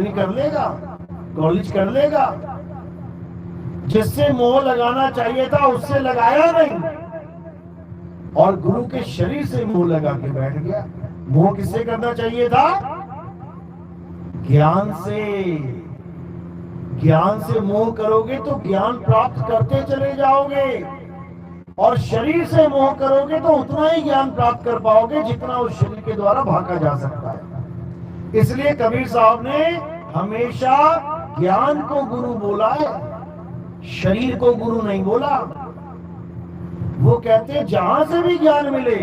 कर लेगा, कॉलेज कर लेगा। जिससे मोह लगाना चाहिए था उससे लगाया नहीं, और गुरु के शरीर से मोह लगा के बैठ गया। मोह किससे करना चाहिए था? ज्ञान से। ज्ञान से मोह करोगे तो ज्ञान प्राप्त करते चले जाओगे, और शरीर से मोह करोगे तो उतना ही ज्ञान प्राप्त कर पाओगे जितना उस शरीर के द्वारा भागा जा सकता है। इसलिए कबीर साहब ने हमेशा ज्ञान को गुरु बोला है, शरीर को गुरु नहीं बोला। वो कहते हैं जहां से भी ज्ञान मिले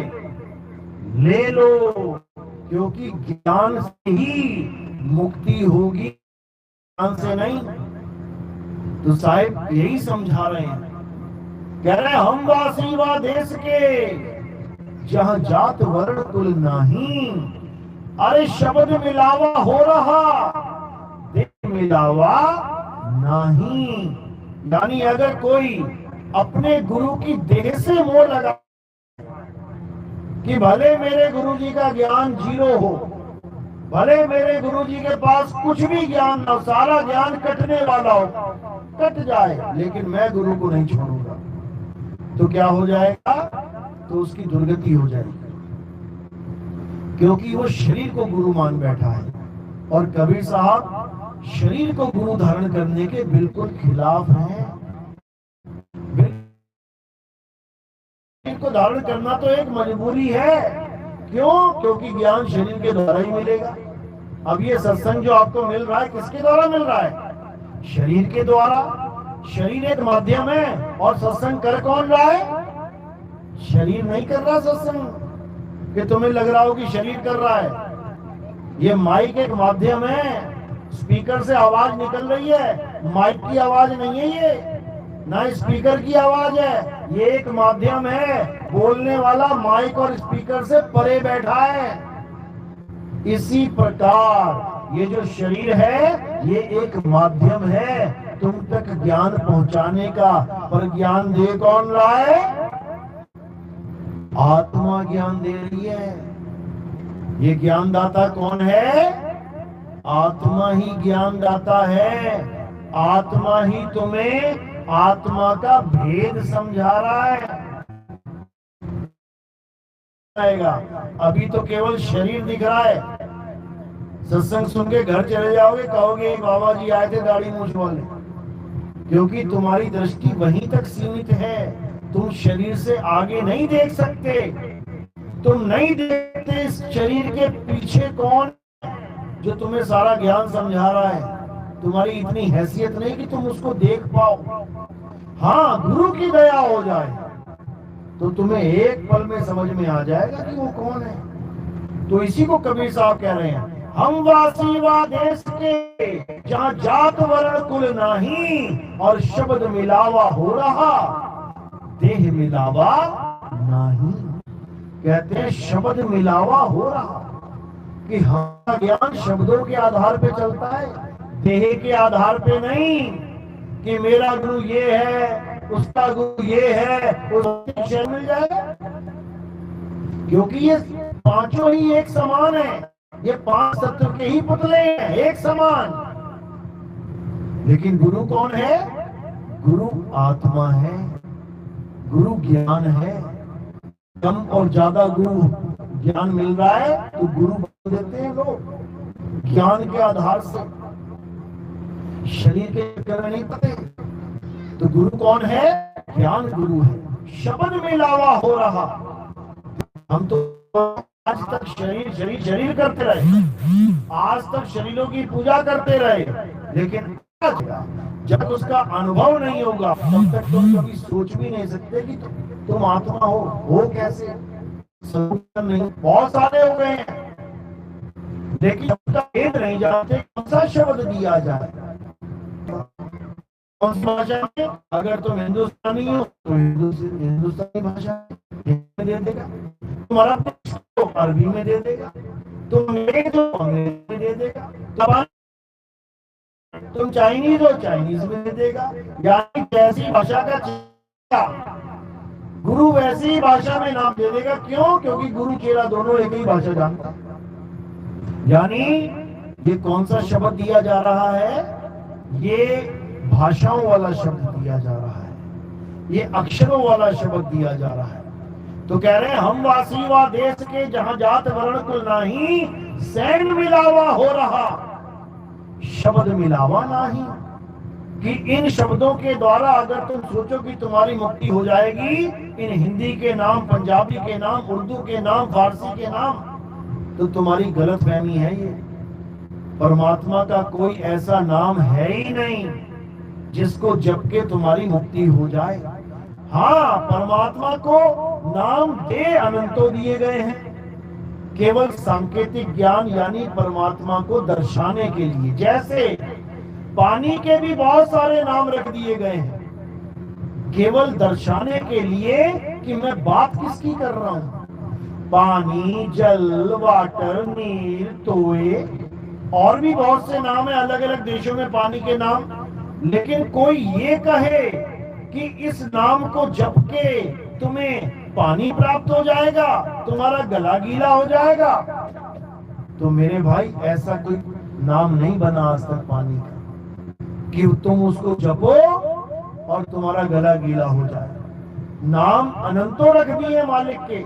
ले लो, क्योंकि ज्ञान से ही मुक्ति होगी, ज्ञान से नहीं। तो साहिब यही समझा रहे हैं, कह रहे हैं हम वासी वा देश के जहां जात वर्ण कुल नहीं, अरे शब्द मिलावा हो रहा देह मिलावा नहीं। यानी अगर कोई अपने गुरु की देह से मोह लगा कि भले मेरे गुरु जी का ज्ञान जीरो हो, भले मेरे गुरु जी के पास कुछ भी ज्ञान ना, सारा ज्ञान कटने वाला हो, कट जाए, लेकिन मैं गुरु को नहीं छोड़ूंगा, तो क्या हो जाएगा? तो उसकी दुर्गति हो जाएगी, क्योंकि वो शरीर को गुरु मान बैठा है। और कबीर साहब शरीर को गुरु धारण करने के बिल्कुल खिलाफ हैं। शरीर को धारण करना तो एक मजबूरी है। क्यों? क्योंकि ज्ञान शरीर के द्वारा ही मिलेगा। अब ये सत्संग जो आपको मिल रहा है किसके द्वारा मिल रहा है? शरीर के द्वारा। शरीर एक माध्यम है, और सत्संग कर कौन रहा है? शरीर नहीं कर रहा सत्संग कि तुम्हें लग रहा हो कि शरीर कर रहा है। ये माइक एक माध्यम है, स्पीकर से आवाज निकल रही है, माइक की आवाज नहीं है ये, ना स्पीकर की आवाज है, ये एक माध्यम है। बोलने वाला माइक और स्पीकर से परे बैठा है। इसी प्रकार ये जो शरीर है ये एक माध्यम है तुम तक ज्ञान पहुंचाने का, पर ज्ञान दे कौन रहा है? आत्मा ज्ञान दे रही है। ये ज्ञान दाता कौन है? आत्मा ही ज्ञान दाता है। आत्मा ही तुम्हें आत्मा का भेद समझा रहा है। अभी तो केवल शरीर दिख रहा है। सत्संग सुन के घर चले जाओगे, कहोगे बाबा जी आए थे दाढ़ी मूंछ वाले, क्योंकि तुम्हारी दृष्टि वहीं तक सीमित है। तुम शरीर से आगे नहीं देख सकते। तुम नहीं देखते इस शरीर के पीछे कौन जो तुम्हें सारा ज्ञान समझा रहा है। तुम्हारी इतनी हैसियत नहीं कि तुम उसको देख पाओ। हाँ, गुरु की दया हो जाए तो तुम्हें एक पल में समझ में आ जाएगा कि वो कौन है। तो इसी को कबीर साहब कह रहे हैं, हम वासी वा देश के जहां जात वर्ण कुल नहीं, और शब्द मिलावा हो रहा देह मिलावा नहीं। कहते हैं शब्द मिलावा हो रहा कि हमारा ज्ञान शब्दों के आधार पे चलता है, देह के आधार पे नहीं कि मेरा गुरु ये है, उसका गुरु ये है, उसको मिल जाएगा। क्योंकि ये पांचों ही एक समान है, ये पांच तत्व के ही पुतले हैं, एक समान। लेकिन गुरु कौन है? गुरु आत्मा है, गुरु ज्ञान है। कम और ज्यादा गुरु ज्ञान मिल रहा है तो गुरु बन देते हैं लोग ज्ञान के आधार से, शरीर के चक्कर में नहीं पते। तो गुरु कौन है? ज्ञान गुरु है। शब्द में लावा हो रहा। हम तो आज तक शरीर शरीर शरीर करते रहे, आज तक शरीरों की पूजा करते रहे, लेकिन जब उसका अनुभव नहीं होगा तब तक तुम कभी सोच भी नहीं सकते कि तुम आत्मा हो कैसे? नहीं, बहुत सारे हो गए हैं, लेकिन जब तक भेद नहीं जानते कौन सा शब्द दिया जाए, कौन सी भाषा में। अगर तुम हिंदुस्तानी हो तो हिंदुस्तानी भाषा में दे देगा, तुम अरबी में दे देगा, तुम अंग्रेजी में दे देगा, तुम चाइनीज हो चाइनीज में दे देगा। यानी जैसी भाषा का गुरु वैसी ही भाषा में नाम दे देगा। क्यों? क्योंकि गुरु चेला दोनों एक ही भाषा जानता। यानी ये कौन सा शब्द दिया जा रहा है? ये भाषाओं वाला शब्द दिया जा रहा है, ये अक्षरों वाला शब्द दिया जा रहा है। तो कह रहे हैं हम वासी वा देश के जहां जात वर्ण कुल नाही, सैन मिलावा हो रहा शब्द मिलावा नाही। कि इन शब्दों के द्वारा अगर तुम सोचो कि तुम्हारी मुक्ति हो जाएगी, इन हिंदी के नाम, पंजाबी के नाम, उर्दू के नाम, फारसी के नाम, तो तुम्हारी गलत फहमी है। ये परमात्मा का कोई ऐसा नाम है ही नहीं जिसको जप के तुम्हारी मुक्ति हो जाए। हाँ, परमात्मा को नाम दे अनंतो दिए गए हैं, केवल सांकेतिक ज्ञान यानी परमात्मा को दर्शाने के लिए। जैसे पानी के भी बहुत सारे नाम रख दिए गए हैं, केवल दर्शाने के लिए कि मैं बात किसकी कर रहा हूं। पानी, जल, वाटर, नीर, तोए, और भी बहुत से नाम है अलग अलग देशों में पानी के नाम। लेकिन कोई ये कहे कि इस नाम को जप के तुम्हें पानी प्राप्त हो जाएगा, तुम्हारा गला गीला हो जाएगा, तो मेरे भाई ऐसा कोई नाम नहीं बना आज तक पानी का कि तुम उसको जपो और तुम्हारा गला गीला हो जाए। नाम अनंतों रख दिए मालिक के,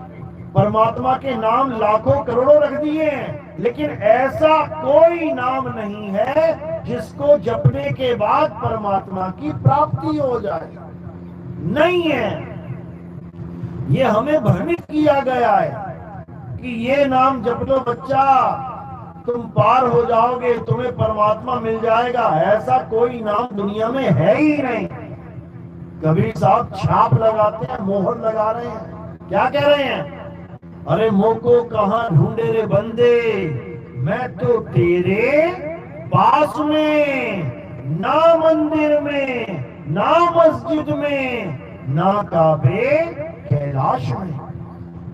परमात्मा के नाम लाखों करोड़ों रख दिए हैं, लेकिन ऐसा कोई नाम नहीं है जिसको जपने के बाद परमात्मा की प्राप्ति हो जाए। नहीं है। ये हमें भ्रमित किया गया है कि ये नाम जप लो बच्चा, तुम पार हो जाओगे, तुम्हें परमात्मा मिल जाएगा। ऐसा कोई नाम दुनिया में है ही नहीं। कबीर साहब छाप लगाते हैं, मोहर लगा रहे हैं। क्या कह रहे हैं? अरे मोको कहां ढूंढे रे बंदे, मैं तो तेरे पास में, ना मंदिर में, ना मस्जिद में, ना काबे कैलाश में।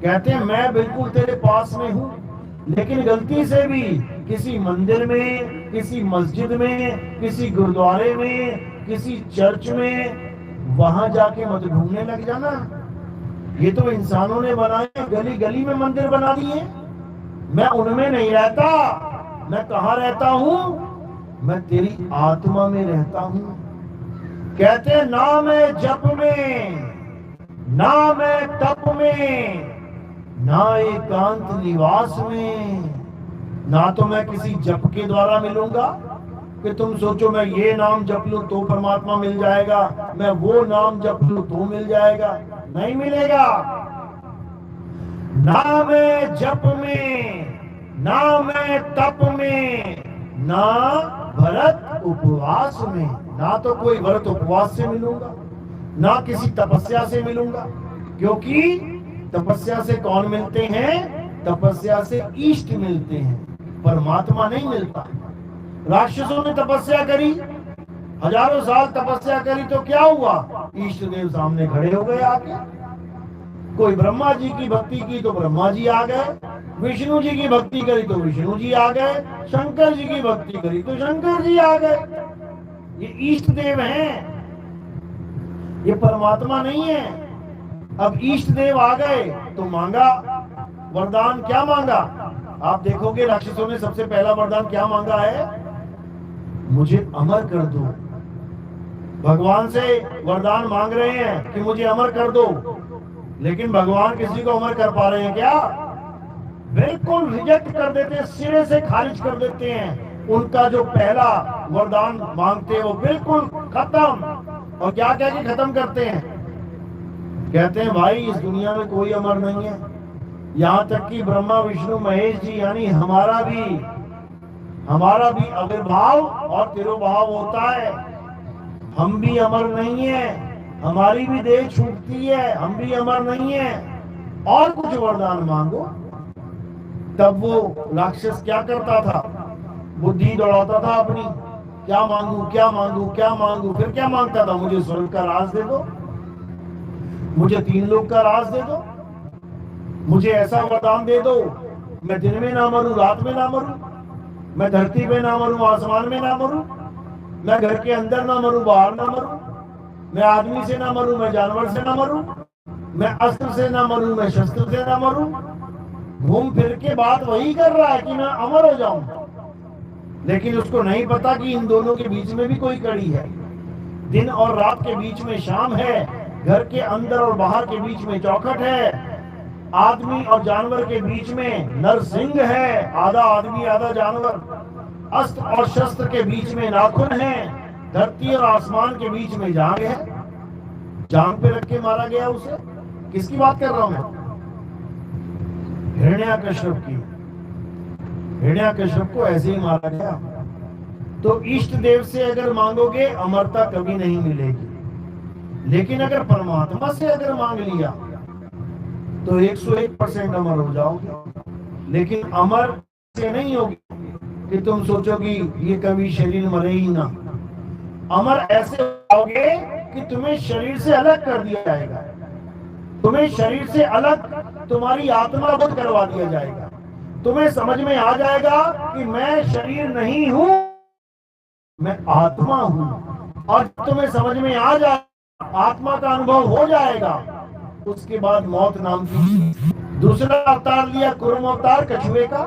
कहते हैं मैं बिल्कुल तेरे पास में हूं, लेकिन गलती से भी किसी मंदिर में, किसी मस्जिद में, किसी गुरुद्वारे में, किसी चर्च में वहां जाके मत ढूंढने लग जाना। ये तो इंसानों ने बनाए, गली गली में मंदिर बना दिए। मैं उनमें नहीं रहता। मैं कहाँ रहता हूं? मैं तेरी आत्मा में रहता हूं। कहते हैं ना मैं जप में, ना मैं तप में, ना एकांत निवास में। ना तो मैं किसी जप के द्वारा मिलूंगा कि तुम सोचो मैं ये नाम जप लूं तो परमात्मा मिल जाएगा, मैं वो नाम जप लूं तो मिल जाएगा। नहीं मिलेगा। ना मैं जप में, ना मैं तप में, ना व्रत उपवास में। ना तो कोई व्रत उपवास से मिलूंगा, ना किसी तपस्या से मिलूंगा। क्योंकि तपस्या से कौन मिलते हैं? तपस्या से इष्ट मिलते हैं, परमात्मा नहीं मिलता। राक्षसों ने तपस्या करी, हजारों साल तपस्या करी, तो क्या हुआ? इष्ट देव सामने खड़े हो गए आके। कोई ब्रह्मा जी की भक्ति की तो ब्रह्मा जी आ गए, विष्णु जी की भक्ति करी तो विष्णु जी आ गए, शंकर जी की भक्ति करी तो शंकर जी आ गए। ये इष्ट देव हैं, ये परमात्मा नहीं है। अब इष्ट देव आ गए तो मांगा वरदान। क्या मांगा? आप देखोगे राक्षसों ने सबसे पहला वरदान क्या मांगा है? मुझे अमर कर दो। भगवान से वरदान मांग रहे हैं कि मुझे अमर कर दो, लेकिन भगवान किसी को अमर कर पा रहे हैं क्या? बिल्कुल रिजेक्ट कर देते हैं, सिरे से खारिज कर देते हैं। उनका जो पहला वरदान मांगते हैं वो बिल्कुल खत्म। और क्या कह के खत्म करते हैं? कहते हैं भाई इस दुनिया में कोई अमर नहीं है। यहाँ तक कि ब्रह्मा विष्णु महेश जी यानी हमारा भी आविर्भाव और तिरोभाव होता है। हम भी अमर नहीं है, हमारी भी देह छूटती है, हम भी अमर नहीं है। और कुछ वरदान मांगो। तब वो राक्षस क्या करता था? बुद्धि दौड़ाता था अपनी, क्या मांगू क्या मांगू क्या मांगू। फिर क्या मांगता था? मुझे स्वर्ग का राज दे दो, मुझे 3 लोक का राज दे दो, मुझे ऐसा वरदान दे दो मैं दिन में ना मरूं, रात में ना मरूं, मैं धरती पे ना मरूं, आसमान में ना मरूं, मैं घर के अंदर ना मरूं, बाहर ना मरूं, मैं आदमी से ना मरूं, मैं जानवर से ना मरूं, मैं अस्त्र से ना मरूं, मैं शस्त्र से ना मरूं। घूम फिर के बात वही कर रहा है कि मैं अमर हो जाऊं। लेकिन उसको नहीं पता कि इन दोनों के बीच में भी कोई कड़ी है। दिन और रात के बीच में शाम है, घर के अंदर और बाहर के बीच में चौखट है, आदमी और जानवर के बीच में नरसिंह है, आधा आदमी आधा जानवर, अस्त्र और शस्त्र के बीच में नाखून है, धरती और आसमान के बीच में जांग है। जांग पे रख के मारा गया उसे। किसकी बात कर रहा हूं मैं? हिरण्याकश्यप की। हिरण्याकश्यप को ऐसे ही मारा गया। तो इष्ट देव से अगर मांगोगे अमरता कभी नहीं मिलेगी, लेकिन अगर परमात्मा से अगर मांग लिया तो 101% अमर हो जाओगे। लेकिन अमर से नहीं होगी कि तुम सोचोगी ये कभी शरीर मरे ही ना। अमर ऐसे होगे कि तुम्हें शरीर से अलग कर दिया जाएगा, तुम्हें शरीर से अलग तुम्हारी आत्मा बोध करवा दिया जाएगा। तुम्हें समझ में आ जाएगा कि मैं शरीर नहीं हूं, मैं आत्मा हूं। और तुम्हें समझ में आ जाए, आत्मा का अनुभव हो जाएगा, उसके बाद मौत नाम की दूसरा अवतार लिया, कुर्म अवतार कछुए का।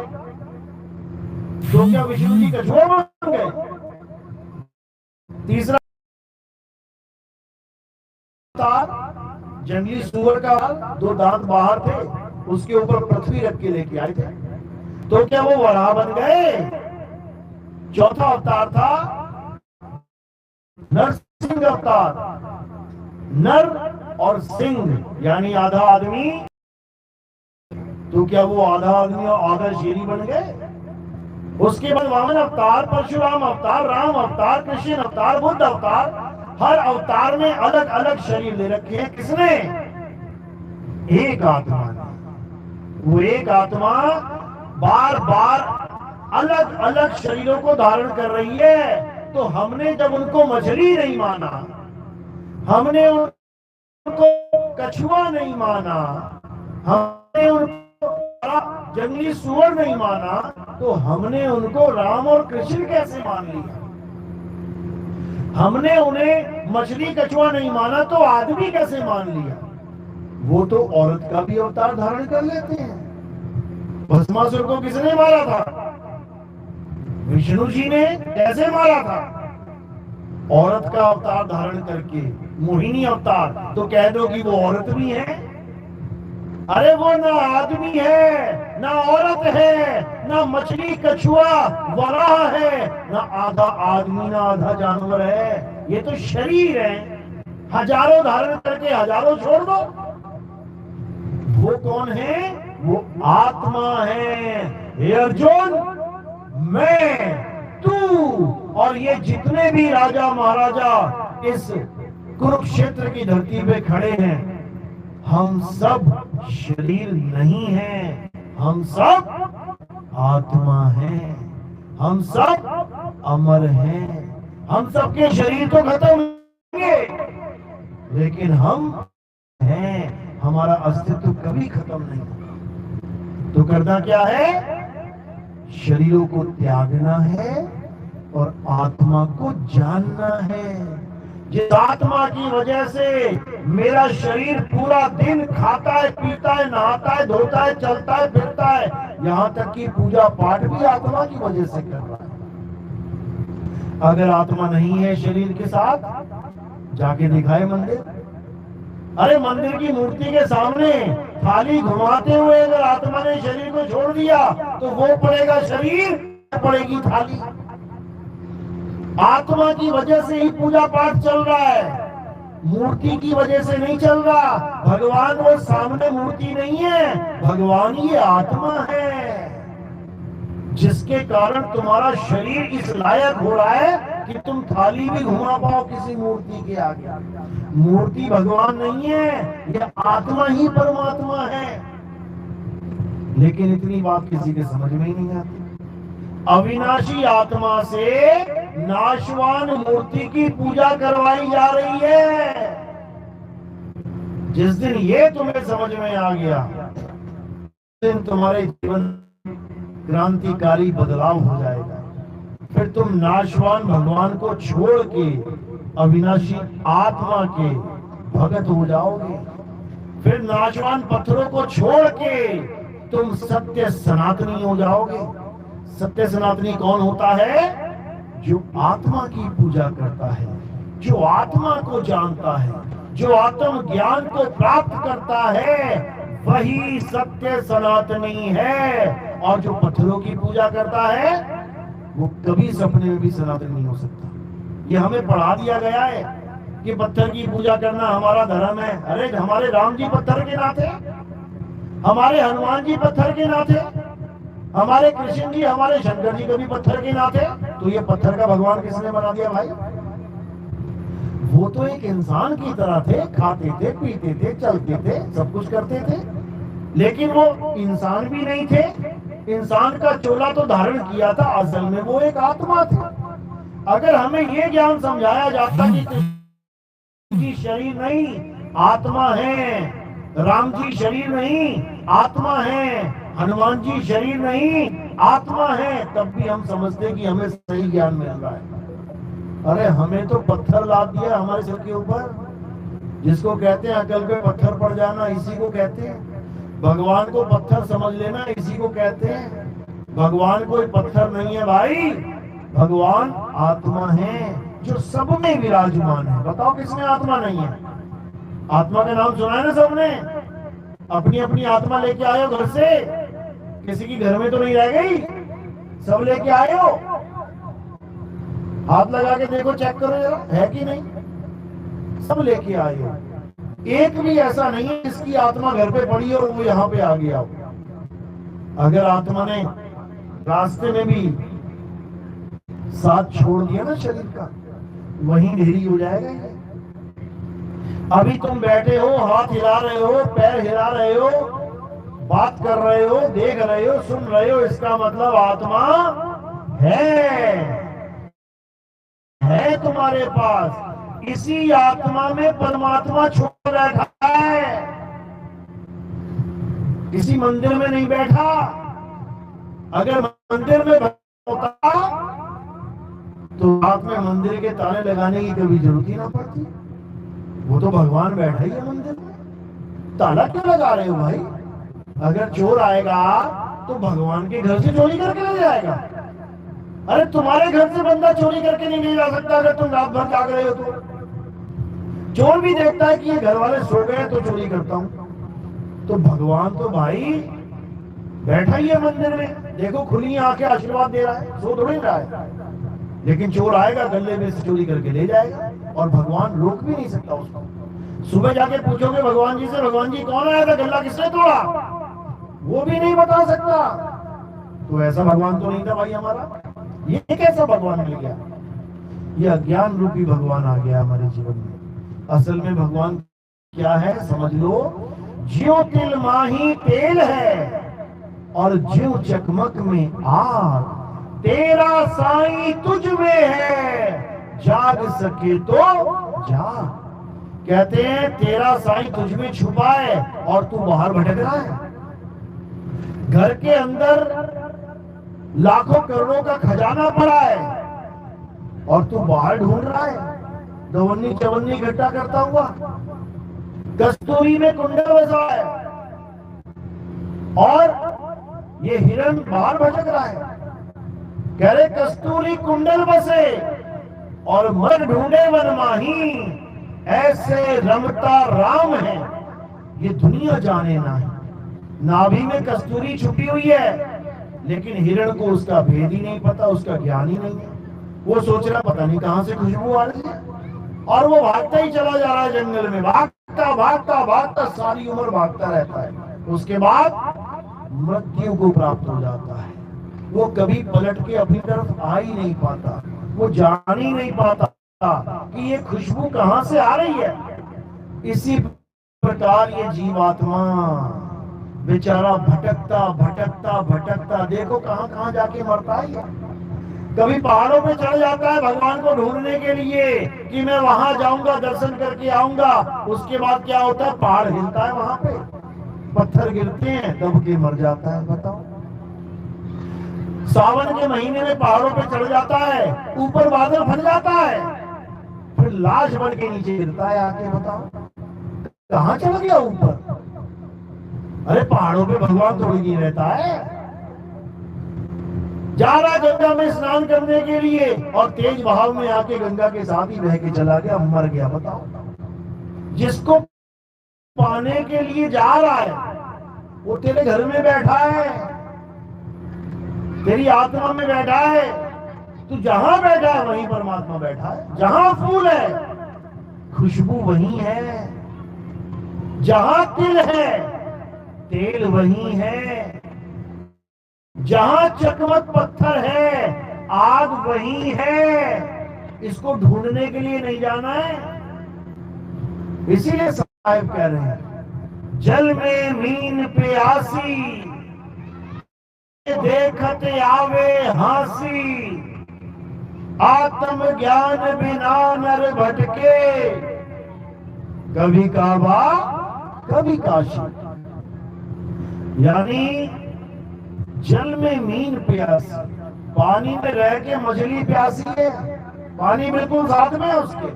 तो क्या विष्णु जी कछुआ बन गए? तीसरा अवतार जंगली सुअर का, 2 दांत बाहर थे, उसके ऊपर पृथ्वी रख के लेके आए थे। तो क्या वो वराह बन गए? चौथा अवतार था नरसिंह अवतार। नर और सिंह यानी आधा आदमी। तो क्या वो आधा आदमी और आधा शेरी बन गए? उसके बाद वामन अवतार, परशुराम अवतार, राम अवतार, कृष्ण अवतार, बुद्ध अवतार। हर अवतार में अलग अलग शरीर ले रखे हैं। किसने? एक आत्मा ने। वो एक आत्मा बार बार अलग अलग शरीरों को धारण कर रही है। तो हमने जब उनको मछली नहीं माना, हमने उनको कछुआ नहीं माना, हमने उनको जंगली सुअर नहीं माना, तो हमने उनको राम और कृष्ण कैसे मान लिया? हमने उन्हें मछली कछुआ नहीं माना तो आदमी कैसे मान लिया? वो तो औरत का भी अवतार धारण कर लेते हैं। भस्मासुर को किसने मारा था? विष्णु जी ने। कैसे मारा था? औरत का अवतार धारण करके, मोहिनी अवतार। तो कह दो कि वो औरत भी है? अरे वो ना आदमी है, ना औरत है, ना मछली कछुआ वराह है, ना आधा आदमी ना आधा जानवर है। ये तो शरीर है। हजारों धारण करके हजारों छोड़ दो। वो कौन है? वो आत्मा है। हे अर्जुन, मैं, तू और ये जितने भी राजा महाराजा इस कुरुक्षेत्र की धरती पे खड़े हैं, हम सब शरीर नहीं हैं, हम सब आत्मा हैं, हम सब अमर हैं। हम सबके शरीर तो खत्म होंगे, लेकिन हम हैं, हमारा अस्तित्व कभी खत्म नहीं होगा। तो करना क्या है? शरीरों को त्यागना है और आत्मा को जानना है। जिस आत्मा की वजह से मेरा शरीर पूरा दिन खाता है, पीता है, नहाता है, धोता है, चलता है, फिरता है, यहाँ तक कि पूजा पाठ भी आत्मा की वजह से कर रहा है। अगर आत्मा नहीं है शरीर के साथ, जाके दिखाए मंदिर। अरे मंदिर की मूर्ति के सामने थाली घुमाते हुए अगर आत्मा ने शरीर को छोड़ दिया तो वो पड़ेगा शरीर, पड़ेगी थाली। आत्मा की वजह से ही पूजा पाठ चल रहा है, मूर्ति की वजह से नहीं चल रहा। भगवान वो सामने मूर्ति नहीं है, भगवान ये आत्मा है, जिसके कारण तुम्हारा शरीर इस लायक हो रहा है कि तुम थाली भी घुमा पाओ किसी मूर्ति के आगे। मूर्ति भगवान नहीं है, यह आत्मा ही परमात्मा है। लेकिन इतनी बात किसी के समझ में ही नहीं आती। अविनाशी आत्मा से नाशवान मूर्ति की पूजा करवाई जा रही है। जिस दिन ये तुम्हें समझ में आ गया, उस दिन तुम्हारे जीवन क्रांतिकारी बदलाव हो जाएगा। फिर तुम नाशवान भगवान को छोड़ के अविनाशी आत्मा के भगत हो जाओगे। फिर नाशवान पत्थरों को छोड़ के तुम सत्य सनातनी हो जाओगे। सत्य सनातनी कौन होता है? जो आत्मा की पूजा करता है, जो आत्मा को जानता है, जो आत्म ज्ञान को प्राप्त करता है, वही सत्य सनातनी है। और जो पत्थरों की पूजा करता है वो कभी सपने में भी सनातन नहीं हो सकता। ये हमें पढ़ा दिया गया है कि पत्थर की पूजा करना हमारा धर्म है। अरे हमारे राम जी पत्थर के ना थे, हमारे हनुमान जी पत्थर के ना थे, हमारे कृष्ण जी, हमारे शंकर जी कभी पत्थर के ना थे। तो ये पत्थर का भगवान किसने बना दिया भाई? वो तो एक इंसान की तरह थे, खाते थे, पीते थे, चलते थे, सब कुछ करते थे, लेकिन वो इंसान भी नहीं थे। इंसान का चोला तो धारण किया था, असल में वो एक आत्मा थे। अगर हमें ये ज्ञान समझाया जाता कि कृष्ण जी शरीर नहीं आत्मा है, राम जी शरीर नहीं आत्मा है, हनुमान जी शरीर नहीं आत्मा है, तब भी हम समझते कि हमें सही ज्ञान मिल रहा है। अरे हमें तो पत्थर लाद दिया हमारे सिर के ऊपर, जिसको कहते हैं अकल पे पत्थर पड़ जाना, इसी को कहते हैं। भगवान को पत्थर समझ लेना, इसी को कहते हैं। भगवान कोई पत्थर नहीं है भाई, भगवान आत्मा है जो सब में विराजमान है। बताओ किसमें आत्मा नहीं है? आत्मा का नाम सुना है ना सबने? अपनी अपनी आत्मा लेके आए हो घर से, किसी की घर में तो नहीं रह गई, सब लेके आए हो। हाथ लगा के देखो, चेक करो जरा, है कि नहीं? सब लेके आए हो। एक भी ऐसा नहीं है जिसकी आत्मा घर पे पड़ी और वो यहाँ पे आ गया हो। अगर आत्मा ने रास्ते में भी साथ छोड़ दिया ना शरीर का, वहीं ढेरी हो जाएगा ये। अभी तुम बैठे हो, हाथ हिला रहे हो, पैर हिला रहे हो, बात कर रहे हो, देख रहे हो, सुन रहे हो, इसका मतलब आत्मा है तुम्हारे पास। इसी आत्मा में परमात्मा छोड़ बैठा है, किसी मंदिर में नहीं बैठा। अगर मंदिर में होता तो रात में मंदिर के ताले लगाने की कभी जरूरत ही ना पड़ती। वो तो भगवान बैठा ही है मंदिर में, ताला क्यों लगा रहे हो भाई? अगर चोर आएगा तो भगवान के घर से चोरी करके ले जाएगा। अरे तुम्हारे घर से बंदा चोरी करके नहीं ले जा सकता अगर तुम रात भर जाग रहे हो तो। चोर भी देखता है कि ये घर वाले सो गए तो चोरी करता हूं। तो भगवान तो भाई बैठा ही है मंदिर में, देखो खुली आंखें आशीर्वाद दे रहा है, सो थोड़ी रहा है। लेकिन चोर आएगा, गले में से चोरी करके ले जाएगा और भगवान रोक भी नहीं सकता उसको। सुबह जाके पूछोगे भगवान जी से, भगवान जी कौन आया था, गला किसने तोड़ा, वो भी नहीं बता सकता। तो ऐसा भगवान तो नहीं था भाई हमारा। ये कैसा भगवान मिल गया? ये अज्ञान रूपी भगवान आ गया हमारे जीवन में। असल में भगवान क्या है समझ लो, ज्यों तिल माही तेल है और ज्यों चकमक में आग, तेरा साईं तुझ में है, जाग सके तो जाग। कहते हैं तेरा साईं तुझ में छुपा है और तू बाहर भटक रहा है। घर के अंदर लाखों करोड़ों का खजाना पड़ा है और तू बाहर ढूंढ रहा है दवन्नी चवन्नी इकट्ठा करता हुआ। कस्तूरी में कुंडल बसा है और ये हिरण बाहर भटक रहा है। कह रहे कस्तूरी कुंडल बसे और मर ढूंढे वन माही, ऐसे रमता राम है ये दुनिया जाने ना है। नाभि में कस्तूरी छुपी हुई है लेकिन हिरण को उसका भेद ही नहीं पता, उसका ज्ञान ही नहीं है। वो सोच रहा पता नहीं कहां से खुशबू आ रही है और वो भागता ही चला जा रहा है जंगल में, भागता भागता भागता सारी उम्र भागता रहता है। उसके बाद मृत्यु को प्राप्त हो जाता है। वो कभी पलट के अपनी तरफ आ ही नहीं पाता, वो जान ही नहीं पाता कि ये खुशबू कहां से आ रही है। इसी प्रकार ये जीवात्मा बेचारा भटकता भटकता भटकता देखो कहां कहां जाके मरता है। कभी पहाड़ों पे चढ़ जाता है भगवान को ढूंढने के लिए कि मैं वहां जाऊंगा, दर्शन करके आऊंगा। उसके बाद क्या होता है, पहाड़ हिलता है, वहां पे पत्थर गिरते हैं, दब के मर जाता है। बताओ, सावन के महीने में पहाड़ों पे चढ़ जाता है, ऊपर बादल फट जाता है, फिर लाश बन के नीचे गिरता है आके। बताओ कहां चढ़ गया ऊपर? अरे पहाड़ों पे भगवान थोड़ी नहीं रहता है। जा रहा गंगा में स्नान करने के लिए और तेज बहाव में आके गंगा के साथ ही बह के चला गया, मर गया। बताओ, जिसको पाने के लिए जा रहा है वो तेरे घर में बैठा है, तेरी आत्मा में बैठा है। तू जहां बैठा है वहीं परमात्मा बैठा है। जहां फूल है खुशबू वहीं है, जहां तिल है तेल वहीं है, जहां चकमक पत्थर है आग वहीं है। इसको ढूंढने के लिए नहीं जाना है। इसीलिए साहिब कह रहे हैं, जल में मीन प्यासी देखत आवे हासी, आत्म ज्ञान बिना नर भटके, कभी काबा कभी काशी। यानी जल में मीन प्यासी, पानी में रह के मछली प्यासी है, पानी बिल्कुल साथ में है उसके,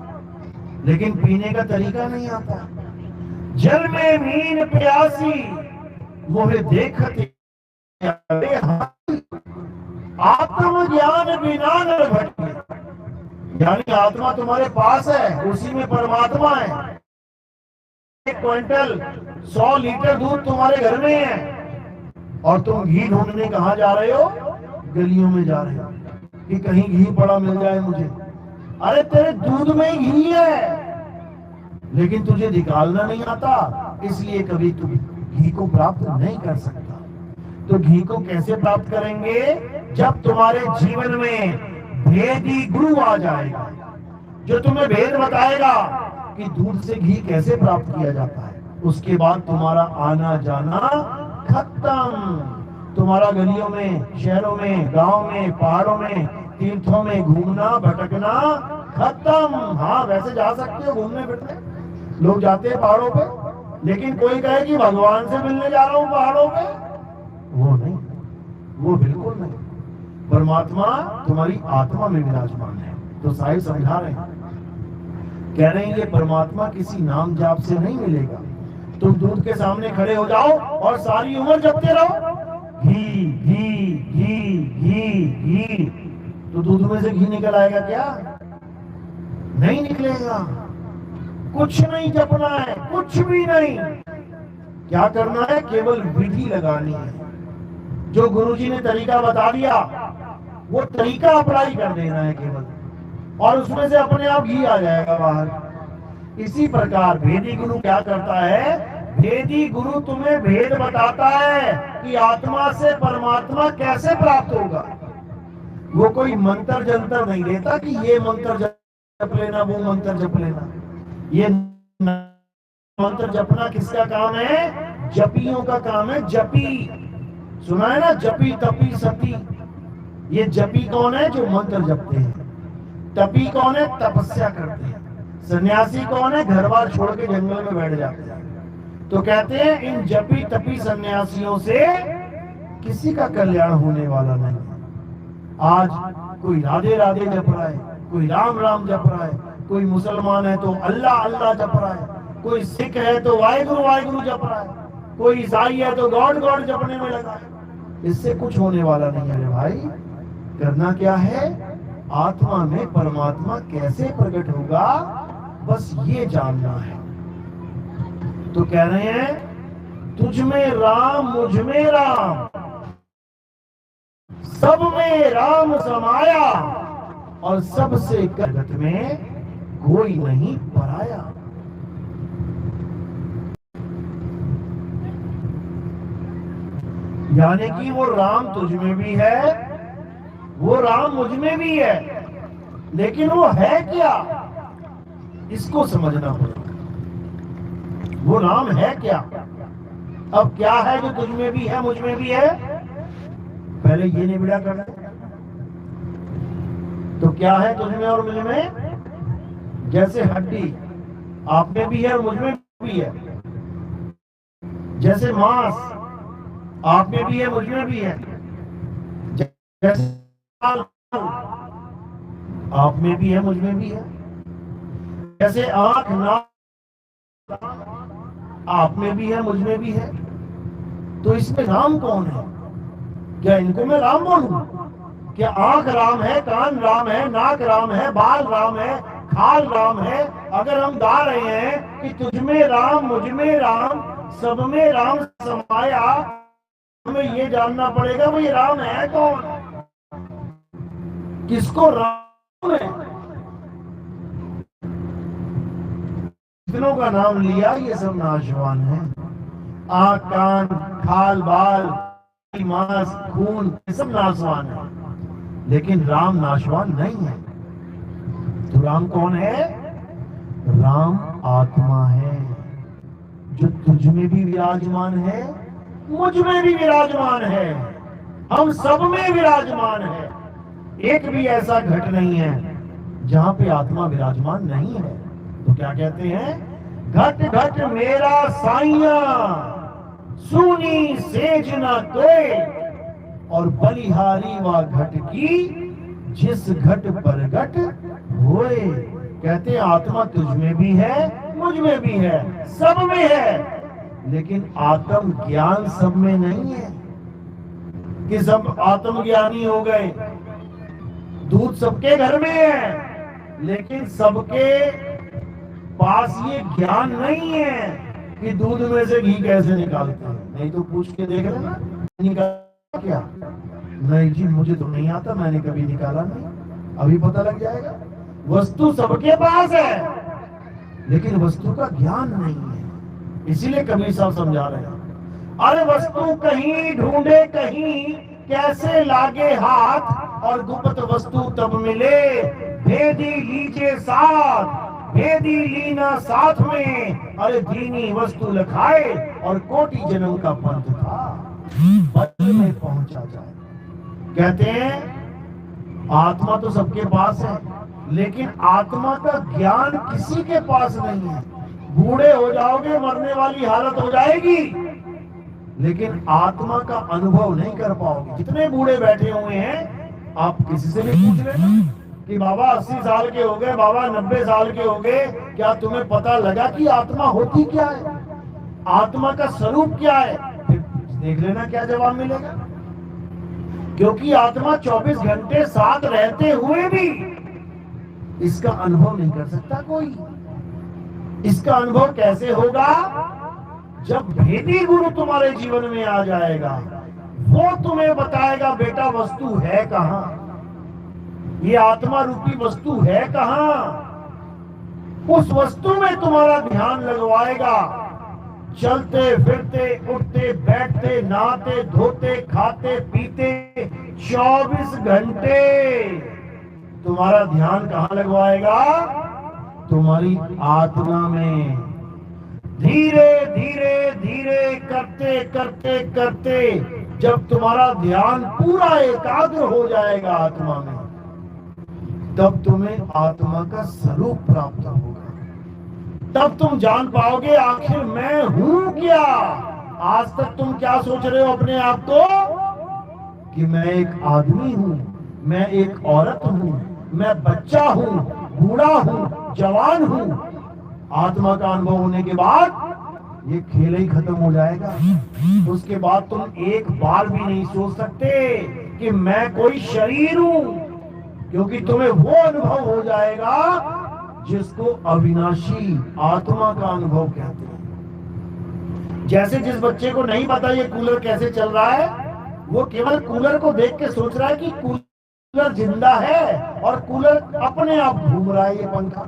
लेकिन पीने का तरीका नहीं आता। जल में मीन प्यासी मोहे देखते आत्म ज्ञान बिना न भटके। यानी आत्मा तुम्हारे पास है, उसी में परमात्मा है। 1 क्विंटल 100 लीटर दूध तुम्हारे घर में है और तुम घी ढूंढने कहां जा रहे हो? गलियों में जा रहे हो कि कहीं घी पड़ा मिल जाए मुझे। अरे तेरे दूध में ही घी है, लेकिन तुझे निकालना नहीं आता, इसलिए कभी तुम घी को प्राप्त नहीं कर सकता। तो घी को कैसे प्राप्त करेंगे? जब तुम्हारे जीवन में भेदी गुरु आ जाएगा, जो तुम्हें भेद बताएगा कि दूध से घी कैसे प्राप्त किया जाता है। उसके बाद तुम्हारा आना जाना खत्म। तुम्हारा गलियों में, शहरों में, गांव में, पहाड़ों में, तीर्थों में घूमना भटकना खत्म। हाँ, वैसे जा सकते हो घूमने फिरने, लोग जाते हैं पहाड़ों पे, लेकिन कोई कहे कि भगवान से मिलने जा रहा हूं पहाड़ों पे, वो नहीं, वो बिल्कुल नहीं। परमात्मा तुम्हारी आत्मा में विराजमान है। तो साहिब समझा रहे हैं, कह रहे हैं ये परमात्मा किसी नाम जाप से नहीं मिलेगा। तुम दूध के सामने खड़े हो जाओ और सारी उम्र जपते रहो घी घी घी घी घी, तो दूध में से घी निकल आएगा क्या? नहीं निकलेगा। कुछ नहीं जपना है, कुछ भी नहीं। क्या करना है? केवल विधि लगानी है। जो गुरुजी ने तरीका बता दिया वो तरीका अप्लाई कर देना है केवल, और उसमें से अपने आप घी आ जाएगा बाहर। इसी प्रकार भेदी गुरु क्या करता है? भेदी गुरु तुम्हें भेद बताता है कि आत्मा से परमात्मा कैसे प्राप्त होगा। वो कोई मंत्र जंतर नहीं देता कि ये मंत्र जप लेना, वो मंत्र जप लेना। ये मंत्र जपना किसका काम है? जपियों का काम है। जपी सुना है ना, जपी तपी सती। ये जपी कौन है? जो मंत्र जपते हैं। तपी कौन है? तपस्या करते हैं। सन्यासी कौन है? घर बार छोड़ के जंगल में बैठ जाते हैं। तो कहते हैं इन जपी तपी सन्यासियों से किसी का कल्याण होने वाला नहीं। आज कोई राधे राधे जप रहा है, कोई राम राम जप रहा है, कोई मुसलमान है तो अल्लाह अल्लाह जप रहा है, कोई सिख है तो वाहिगुरु वाहिगुरु जप रहा है, कोई ईसाई है तो गॉड गॉड जपने में लगा है। इससे कुछ होने वाला नहीं है भाई। करना क्या है? आत्मा में परमात्मा कैसे प्रकट होगा, बस ये जानना है। तो कह रहे हैं तुझ में राम मुझ में राम, सब में राम समाया, और सबसे जगत में कोई नहीं पराया। यानी कि वो राम तुझ में भी है, वो राम मुझ में भी है, लेकिन वो है क्या, इसको समझना पड़ेगा। वो राम है क्या? अब क्या है जो तुझ में भी है मुझ में भी है? पहले ये निबिड़ा करना। तो क्या है तुझ में और मुझ में? जैसे हड्डी आप में भी है और मुझ में भी है, जैसे मांस आप में भी है मुझ में भी है, जैसे आप में भी है मुझ में भी है, जैसे आंख नाक आप में भी है मुझ में भी है। तो इसमें राम कौन है? क्या इनको मैं राम बोलूं? कि आंख राम है, कान राम है, नाक राम है, बाल राम है, खाल राम है। अगर हम गा रहे हैं कि तुझ में राम, मुझ में राम, सब में राम समाया, हमें ये जानना पड़ेगा भाई राम है कौन, किसको राम है। जितनों का नाम लिया ये सब नाशवान है। आंख, कान, खाल, बाल, मांस, खून, ये सब नाशवान है, लेकिन राम नाशवान नहीं है। तो राम कौन है? राम आत्मा है, जो तुझ में भी विराजमान है, मुझ में भी विराजमान है, हम सब में विराजमान है। एक भी ऐसा घट नहीं है जहां पे आत्मा विराजमान नहीं है। तो क्या कहते हैं? घट घट मेरा साइया, सुनी सेज न तोय, और बलिहारी व घट की, जिस घट पर घट होए। कहते हैं आत्मा तुझ में भी है, मुझ में भी है, सब में है, लेकिन आत्म ज्ञान सब में नहीं है कि सब आत्मज्ञानी हो गए। दूध सबके घर में है, लेकिन सबके पास ये ज्ञान नहीं है कि दूध में से घी कैसे निकालते हैं। नहीं तो पूछ के देख लेना, निकाला क्या? नहीं जी मुझे तो नहीं आता, मैंने कभी निकाला नहीं। अभी पता लग जाएगा। वस्तु सबके पास है, लेकिन वस्तु का ज्ञान नहीं है। इसीलिए कबीर साहब समझा रहे हैं, अरे वस्तु कहीं ढूंढे कहीं, कैसे लागे हाथ, और गुप्त वस्तु तब मिले, भेदी लीजिए साथ, भेदी लीना साथ में, अरे दीनी वस्तु लखाए, और कोटि जन्म का पंथ था, बदल में पहुंचा जाए। कहते हैं आत्मा तो सबके पास है, लेकिन आत्मा का ज्ञान किसी के पास नहीं है। बूढ़े हो जाओगे, मरने वाली हालत हो जाएगी, लेकिन आत्मा का अनुभव नहीं कर पाओगे। जितने बूढ़े बैठे हुए हैं, आप किसी से भी पूछ लेना कि बाबा 80 साल के हो गए, बाबा 90 साल के हो गए, क्या तुम्हें पता लगा कि आत्मा होती क्या है, आत्मा का स्वरूप क्या है? फिर देख लेना क्या जवाब मिलेगा। क्योंकि आत्मा 24 घंटे साथ रहते हुए भी इसका अनुभव नहीं कर सकता कोई। इसका अनुभव कैसे होगा? जब भेदी गुरु तुम्हारे जीवन में आ जाएगा, वो तुम्हें बताएगा बेटा वस्तु है कहां, ये आत्मा रूपी वस्तु है कहां। उस वस्तु में तुम्हारा ध्यान लगवाएगा। चलते फिरते, उठते बैठते, नहाते धोते, खाते पीते, 24 घंटे तुम्हारा ध्यान कहां लगवाएगा? तुम्हारी आत्मा में। धीरे धीरे धीरे करते करते करते जब तुम्हारा ध्यान पूरा एकाग्र हो जाएगा आत्मा में, तब तुम्हें आत्मा का स्वरूप प्राप्त होगा। तब तुम जान पाओगे आखिर मैं हूं क्या। आज तक तुम क्या सोच रहे हो अपने आप को कि मैं एक आदमी हूं, मैं एक औरत हूं, मैं बच्चा हूं, बूढ़ा हूं, जवान हूं। आत्मा का अनुभव होने के बाद ये खेल ही खत्म हो जाएगा। उसके बाद तुम एक बार भी नहीं सोच सकते कि मैं कोई शरीर हूं, क्योंकि तुम्हें वो अनुभव हो जाएगा जिसको अविनाशी आत्मा का अनुभव कहते हैं। जैसे जिस बच्चे को नहीं पता ये कूलर कैसे चल रहा है, वो केवल कूलर को देख के सोच रहा है कि कूलर जिंदा है और कूलर अपने आप घूम रहा है, ये पंखा।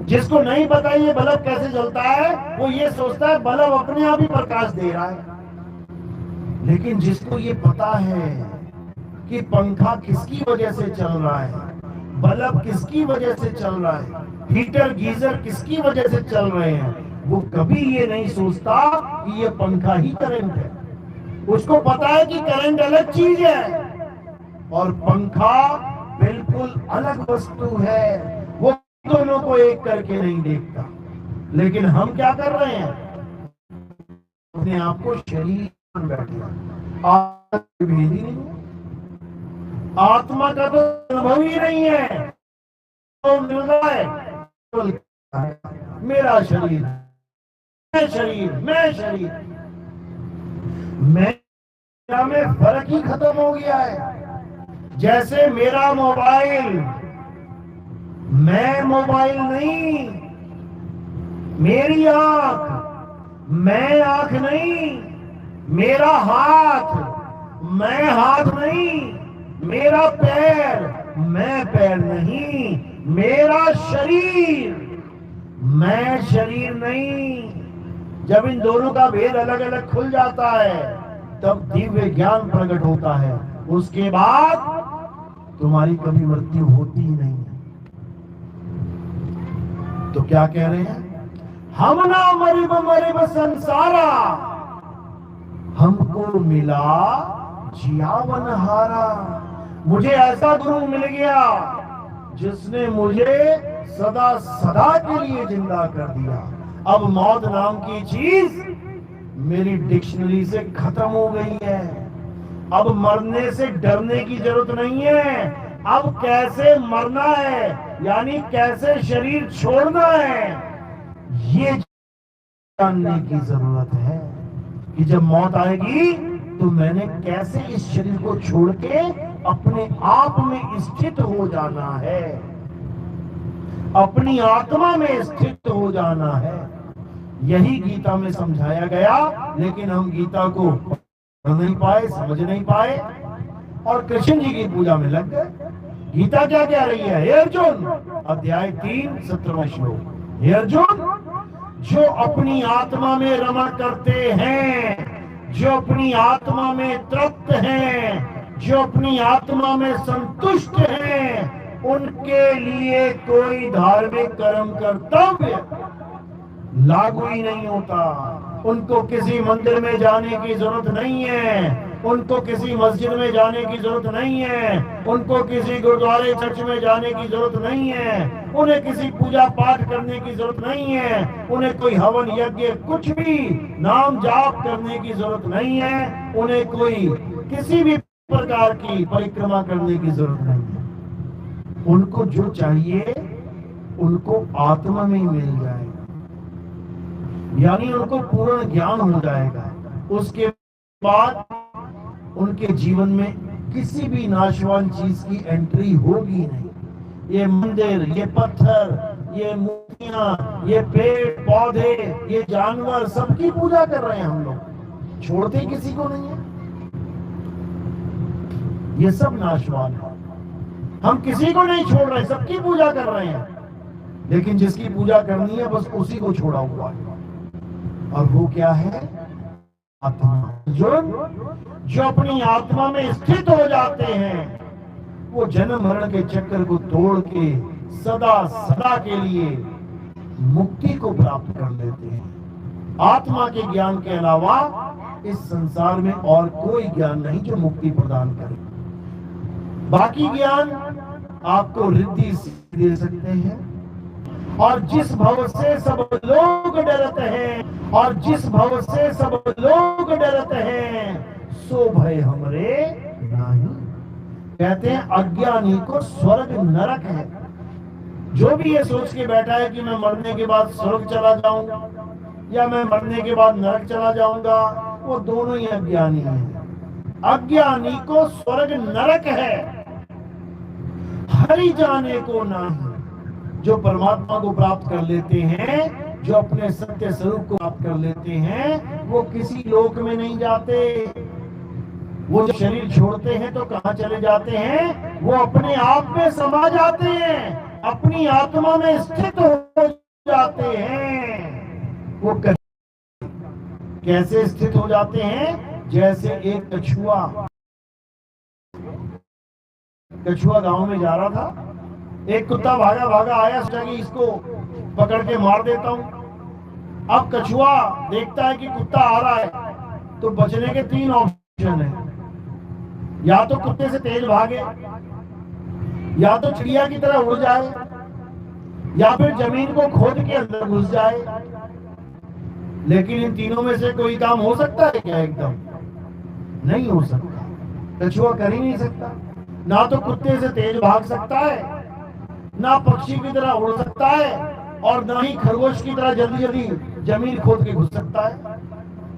जिसको नहीं पता ये बल्ब कैसे जलता है, वो ये सोचता है बल्ब अपने आप ही प्रकाश दे रहा है। लेकिन जिसको ये पता है कि पंखा किसकी वजह से चल रहा है, बल्ब किसकी वजह से चल रहा है, हीटर गीजर किसकी वजह से चल रहे हैं, वो कभी ये नहीं सोचता कि ये पंखा ही करंट है। उसको पता है कि करंट अलग चीज है और पंखा बिल्कुल अलग वस्तु है। वो दोनों को एक करके नहीं देखता। लेकिन हम क्या कर रहे हैं? अपने आप को शरीर बन बैठे। भेदी नहीं, आत्मा का तो अनुभव ही नहीं है। तो मिल रहा है मेरा शरीर, मैं शरीर, मैं शरीर, मैं में फर्क ही खत्म हो गया है। जैसे मेरा मोबाइल, मैं मोबाइल नहीं, मेरी आंख, मैं आंख नहीं, मेरा हाथ, मैं हाथ नहीं, मेरा पैर, मैं पैर नहीं, मेरा शरीर, मैं शरीर नहीं। जब इन दोनों का भेद अलग अलग खुल जाता है तब दिव्य ज्ञान प्रकट होता है। उसके बाद तुम्हारी कभी मृत्यु होती ही नहीं है। तो क्या कह रहे हैं? हम ना मरिब मरिब संसारा, हमको मिला जियावन हारा। मुझे ऐसा गुरु मिल गया जिसने मुझे सदा सदा के लिए जिंदा कर दिया। अब मौत नाम की चीज मेरी डिक्शनरी से खत्म हो गई है। अब मरने से डरने की जरूरत नहीं है। अब कैसे मरना है, यानी कैसे शरीर छोड़ना है, ये जानने की जरूरत है कि जब मौत आएगी तो मैंने कैसे इस शरीर को छोड़ के अपने आप में स्थित हो जाना है, अपनी आत्मा में स्थित हो जाना है। यही गीता में समझाया गया, लेकिन हम गीता को पढ़ नहीं पाए, समझ नहीं पाए और कृष्ण जी की पूजा में लग गए। गीता क्या कह रही है? हे अर्जुन, अध्याय 3 17वां श्लोक, हे अर्जुन, जो अपनी आत्मा में रमण करते हैं, जो अपनी आत्मा में तृप्त हैं, जो अपनी आत्मा में संतुष्ट हैं, उनके लिए कोई धार्मिक कर्म कर्तव्य लागू ही नहीं होता। उनको किसी मंदिर में जाने की जरूरत नहीं है, उनको किसी मस्जिद में जाने की जरूरत नहीं है, उनको किसी गुरुद्वारे चर्च में जाने की जरूरत नहीं है, उन्हें किसी पूजा पाठ करने की जरूरत नहीं है, उन्हें कोई हवन यज्ञ कुछ भी नाम जाप करने की जरूरत नहीं है, उन्हें कोई किसी भी प्रकार की परिक्रमा करने की जरूरत नहीं है। उनको जो चाहिए उनको आत्मा में ही मिल जाएगा, यानी उनको पूर्ण ज्ञान हो जाएगा। उसके बाद उनके जीवन में किसी भी नाशवान चीज की एंट्री होगी नहीं। ये मंदिर, ये पत्थर, ये मूर्तियां, ये पेड़ पौधे, ये जानवर, सबकी पूजा कर रहे हैं हम लोग, छोड़ते किसी को नहीं है। ये सब नाशवान है, हम किसी को नहीं छोड़ रहे, सबकी पूजा कर रहे हैं, लेकिन जिसकी पूजा करनी है बस उसी को छोड़ा हुआ है। और वो क्या है? आत्मा। जो अपनी आत्मा में स्थित हो जाते हैं, वो जन्म मरण के चक्कर को तोड़ के सदा सदा के लिए मुक्ति को प्राप्त कर लेते हैं। आत्मा के ज्ञान के अलावा इस संसार में और कोई ज्ञान नहीं जो मुक्ति प्रदान करे। बाकी ज्ञान आपको रिद्धि दे सकते हैं, और जिस भव से सब लोग डरते हैं, और जिस भव से सब लोग डरते हैं, सो भय हमरे नहीं। कहते हैं अज्ञानी को स्वर्ग नरक है। जो भी ये सोच के बैठा है कि मैं मरने के बाद स्वर्ग चला जाऊंगा या मैं मरने के बाद नरक चला जाऊंगा, वो दोनों ही अज्ञानी हैं। अज्ञानी को स्वर्ग नरक है, हरि जाने को नहीं। जो परमात्मा को प्राप्त कर लेते हैं, जो अपने सत्य स्वरूप को प्राप्त कर लेते हैं, वो किसी लोक में नहीं जाते। वो जब शरीर छोड़ते हैं तो कहाँ चले जाते हैं? वो अपने आप में समा जाते हैं, अपनी आत्मा में स्थित हो जाते हैं। वो कैसे स्थित हो जाते हैं? जैसे एक कछुआ गांव में जा रहा था, एक कुत्ता भागा भागा आया, सोचा कि इसको पकड़ के मार देता हूं। अब कछुआ देखता है कि कुत्ता आ रहा है, तो बचने के 3 ऑप्शन है। या तो कुत्ते से तेज भागे, या तो चिड़िया की तरह उड़ जाए, या फिर जमीन को खोद के अंदर घुस जाए। लेकिन इन तीनों में से कोई काम हो सकता है क्या? एकदम नहीं हो सकता। कछुआ कर ही नहीं सकता। ना तो कुत्ते से तेज भाग सकता है, ना पक्षी की तरह उड़ सकता है, और ना ही खरगोश की तरह जल्दी जल्दी जमीन खोद के घुस सकता है।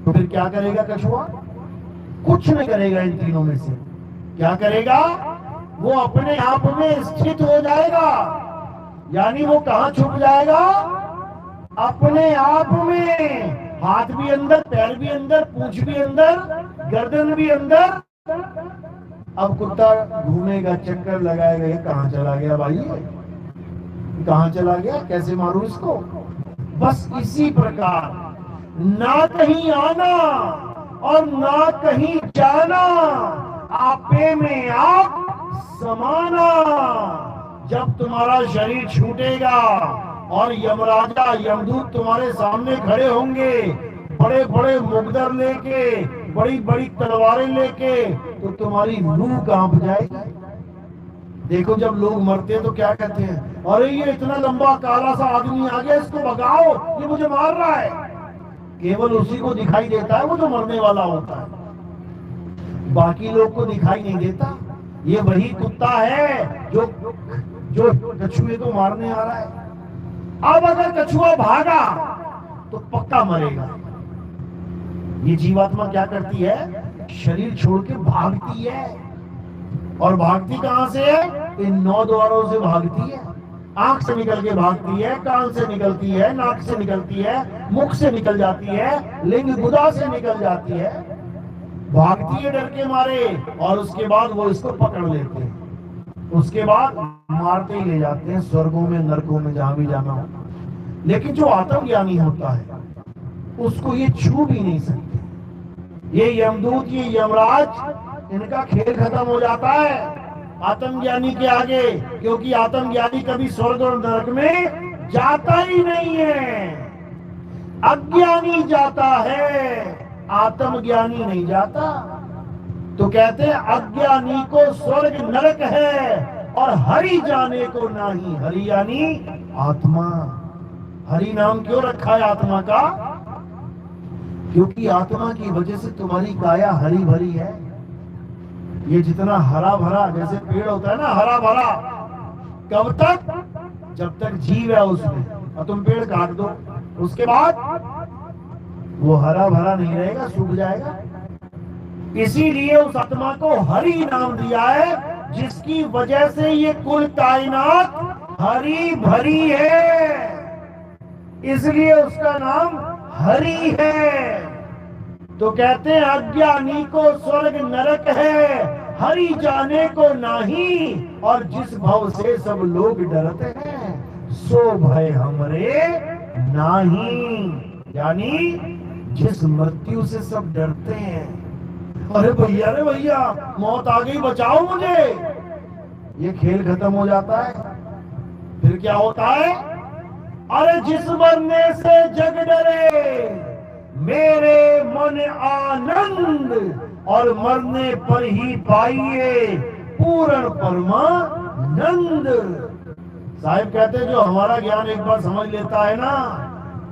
तो फिर क्या करेगा कछुआ? कुछ नहीं करेगा इन तीनों में से। क्या करेगा? वो अपने आप में स्थित हो जाएगा। यानी वो कहां छुप जाएगा? अपने आप में। हाथ भी अंदर, पैर भी अंदर, पूंछ भी अंदर, गर्दन भी अंदर। अब कुत्ता घूमेगा, चक्कर लगाएगा, ये कहां चला गया भाई, कहां चला गया, कैसे मारूं इसको? बस इसी प्रकार ना कहीं आना और ना कहीं जाना, आपे में आप समाना। जब तुम्हारा शरीर छूटेगा और यमराजा यमदूत तुम्हारे सामने खड़े होंगे, बड़े बड़े मुकद्दर लेके, बड़ी बड़ी तलवारें लेके, तो तुम्हारी रूह कांप जाएगी। देखो जब लोग मरते हैं तो क्या कहते हैं, अरे ये इतना लंबा काला सा आदमी आ गया, इसको भगाओ, ये मुझे मार रहा है। केवल उसी को दिखाई देता है वो जो मरने वाला होता है, बाकी लोग को दिखाई नहीं देता। ये वही कुत्ता है जो कछुए को मारने आ रहा है। अब अगर कछुआ भागा तो पक्का मरेगा। ये जीवात्मा क्या करती है? शरीर छोड़ के भागती है। और भागती कहां से है? इन 9 द्वारों से भागती है। आंख से निकल के भागती है, कान से निकलती है, नाक से निकलती है, मुख से निकल जाती है, लिंग गुदा से निकल जाती है। भागती है डर के मारे, और उसके बाद वो इसको पकड़ लेते हैं। उसके बाद मारते ही ले जाते हैं स्वर्गों में, नरकों में, जहां भी जाना हो। लेकिन जो आत्मज्ञानी होता है उसको ये छू भी नहीं सकते। ये यमदूत, ये यमराज, इनका खेल खत्म हो जाता है आत्मज्ञानी के आगे, क्योंकि आत्मज्ञानी कभी स्वर्ग और नरक में जाता ही नहीं है। अज्ञानी जाता है, आत्मज्ञानी नहीं जाता। तो कहते हैं अज्ञानी को स्वर्ग नरक है और हरि जाने को नहीं। हरि यानी आत्मा। हरि नाम क्यों रखा है आत्मा का? क्योंकि आत्मा की वजह से तुम्हारी काया हरी भरी है। ये जितना हरा भरा, जैसे पेड़ होता है ना हरा भरा, कब तक? जब तक जीव है उसमें। और तुम पेड़ काट दो, उसके बाद वो हरा भरा नहीं रहेगा, सूख जाएगा। इसीलिए उस आत्मा को हरि नाम दिया है, जिसकी वजह से ये कुल कायनात हरी भरी है, इसलिए उसका नाम हरि है। तो कहते हैं अज्ञानी को स्वर्ग नरक है, हरि जाने को नहीं। और जिस भव से सब लोग डरते हैं, सो भय हमरे नहीं। यानी जिस मृत्यु से सब डरते हैं, अरे भैया मौत आ गई, बचाओ मुझे, ये खेल खत्म हो जाता है। फिर क्या होता है? अरे जिस मरने से जग डरे, मेरे मन आनंद, और मरने पर ही पाइए पूर्ण परमानंद। साहिब कहते हैं जो हमारा ज्ञान एक बार समझ लेता है ना,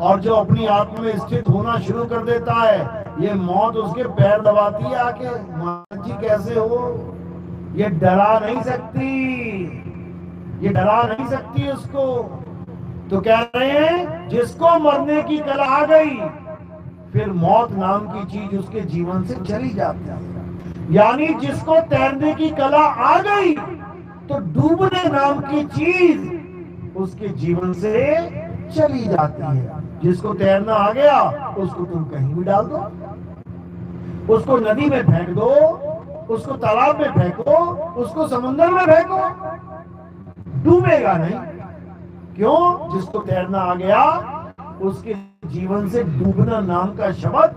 और जो अपनी आत्मा में स्थित होना शुरू कर देता है, ये मौत उसके पैर दबाती है आके, मां जी कैसे हो, ये डरा नहीं सकती, ये डरा नहीं सकती उसको। तो कह रहे हैं जिसको मरने की कला आ गई, फिर मौत नाम की चीज उसके जीवन से चली जाती है। यानी जिसको तैरने की कला आ गई, तो डूबने नाम की चीज उसके जीवन से चली जाती है। जिसको तैरना आ गया, उसको तुम कहीं भी डाल दो, उसको नदी में फेंक दो, उसको तालाब में फेंको, उसको समुद्र में फेंको, डूबेगा नहीं। क्यों? जिसको तैरना आ गया, उसके जीवन से डूबना नाम का शब्द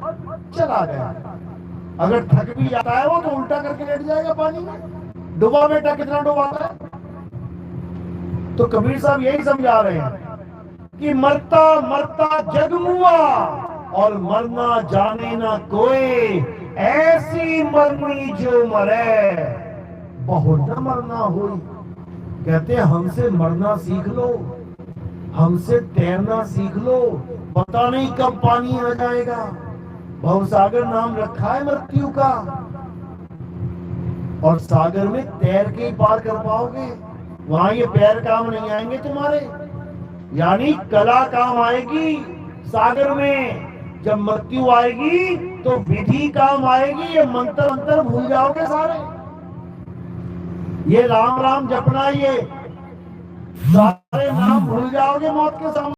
चला गया। अगर थक भी जाता है वो, तो उल्टा करके लेट जाएगा पानी में। डूबा बेटा कितना डुबाता है? तो कबीर साहब यही समझा रहे हैं कि मरता मरता जग मुआ, और मरना जाने ना कोई, ऐसी मरनी जो मरे, बहुत न मरना हुई। कहते हैं हमसे मरना सीख लो, हमसे तैरना सीख लो, पता नहीं कब पानी आ जाएगा। भवसागर नाम रखा है मृत्यु का, और सागर में तैर के ही पार कर पाओगे, वहां ये पैर काम नहीं आएंगे तुम्हारे। यानी कला काम आएगी सागर में। जब मृत्यु आएगी तो विधि काम आएगी, ये मंत्र अंतर भूल जाओगे सारे। ये राम राम जपना, ये सारे नाम भूल जाओगे मौत के सामने।